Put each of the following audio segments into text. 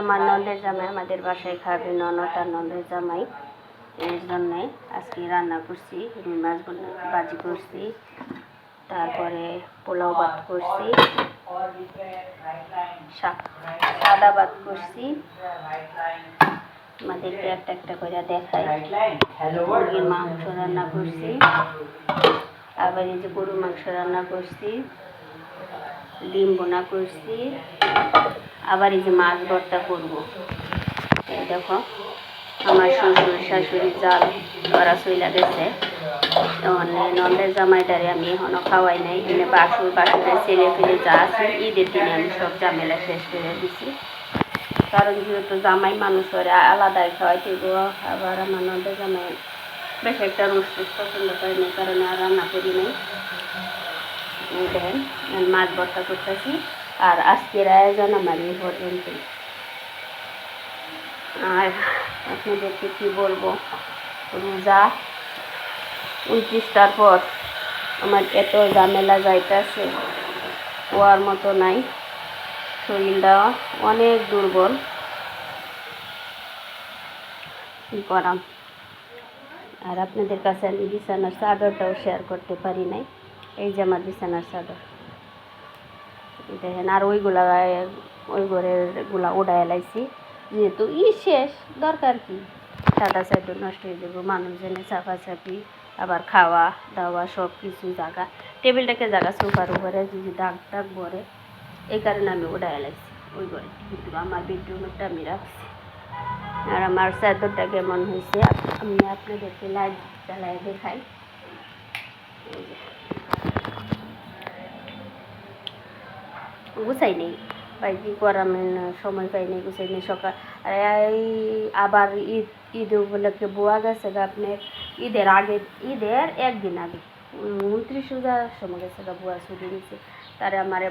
আমার নন্দের জামাই আমাদের বাসায় খাবে, ননদ আর নন্দের জামাই। এর জন্যে আজকে রান্না করছি, রুই মাছ ভাজি করছি, তারপরে পোলাও ভাত করছি, সাদা ভাত করছি। আমাদেরকে একটা একটা করে দেখাই। মুরগির মাংস রান্না করছি, আবার এই যে গরুর মাংস রান্না করছি, ডিম বোনা করছি, আবার এই যে মাছ ভর্তা করবো। এই দেখো আমার শ্বশুর শাশুড়ি জাল ওরা চইলা গেছে। নন্দের জামাইটারে আমি এখনো খাওয়াই নাই। এনে বাসুরের ছেলে ফেলে যা আছে ঈদের দিনে আমি সব ঝামেলা শেষ করে দিছি। কারণ যেহেতু জামাই মানুষ ওরা আলাদাই খাওয়াইতে গো। আবার আমার নন্দের জামাই বেশ একটা রুষ্ট পছন্দ করে না, কারণে আর রান্না করি নাই। দেখেন মাছ ভর্তা করতেছি। আর আজকের আয়োজন আমার এই পর্যন্তই। আর আপনাদেরকে কী বলবো, রোজা 29টার পর আমার এত ঝামেলা যাইতেছে, হওয়ার মতো নাই। শরীরটা অনেক দুর্বল, কী করাম। আর আপনাদের কাছে আমি বিছানার চাদরটাও শেয়ার করতে পারি নাই। এই যে আমার বিছানার চাদর দেখেন। আর ওই ঘরের গুলা উড়াই লাইছি, যেহেতু শেষ, দরকার কি, সাদা সাইডও নষ্ট হয়ে যাবো। মানুষজনে চাপাচাপি, আবার খাওয়া দাওয়া সব কিছু জায়গা, টেবিলটাকে জায়গা সোফার উপরে যদি দাগ দাগ ভরে, এই কারণে আমি উড়াই লাইছি ওই ঘরে। কিন্তু আমার বেডরুমেরটা আমি রাখছি। আর আমার চাদরটা কেমন হয়েছে আমি আপনাদেরকে লাইট জ্বালাই দেখাই। গুছাই নেই ভাই, কী করাম, সময় পাই নেই, গুছাই নেই। সকাল আবার ঈদ উপলক্ষে বোয়া গেছে আপনার ঈদের একদিন আগে 29 রোজার সময় গেছে বুয়া ছুটি দিচ্ছে। তারে আমারে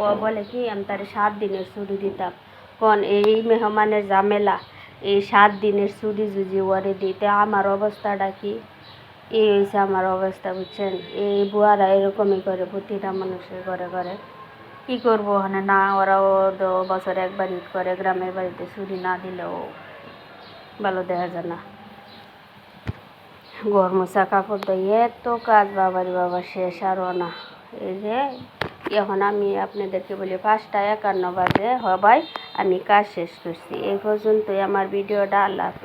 ও বলে কি আমি তারে 7 দিনের ছুটি দিতাম। কোন এই মেহমানের ঝামেলা, এই 7 দিনের ছুটি যদি ওরে দিতে আমার অবস্থাটা কি, এই হয়েছে আমার অবস্থা, বুঝছেন। এই বুয়ারা এরকমই করে প্রতিটা মানুষের ঘরে ঘরে। কী করবো ওখানে, না ওরাও বছরে একবার ঈদ করে, গ্রামের বাড়িতে ছুটি না দিলেও ভালো দেখা যায় না। ঘর মোছা কাপড় দিয়ে এত কাজ, বাবারি বাবা শেষ আরও না। এই যে এখন আমি আপনাদেরকে বলি 5টা 51 বাজে হবাই আমি কাজ শেষ করছি। এই পর্যন্তই আমার ভিডিওটা। আল্লাহ হাফেজ।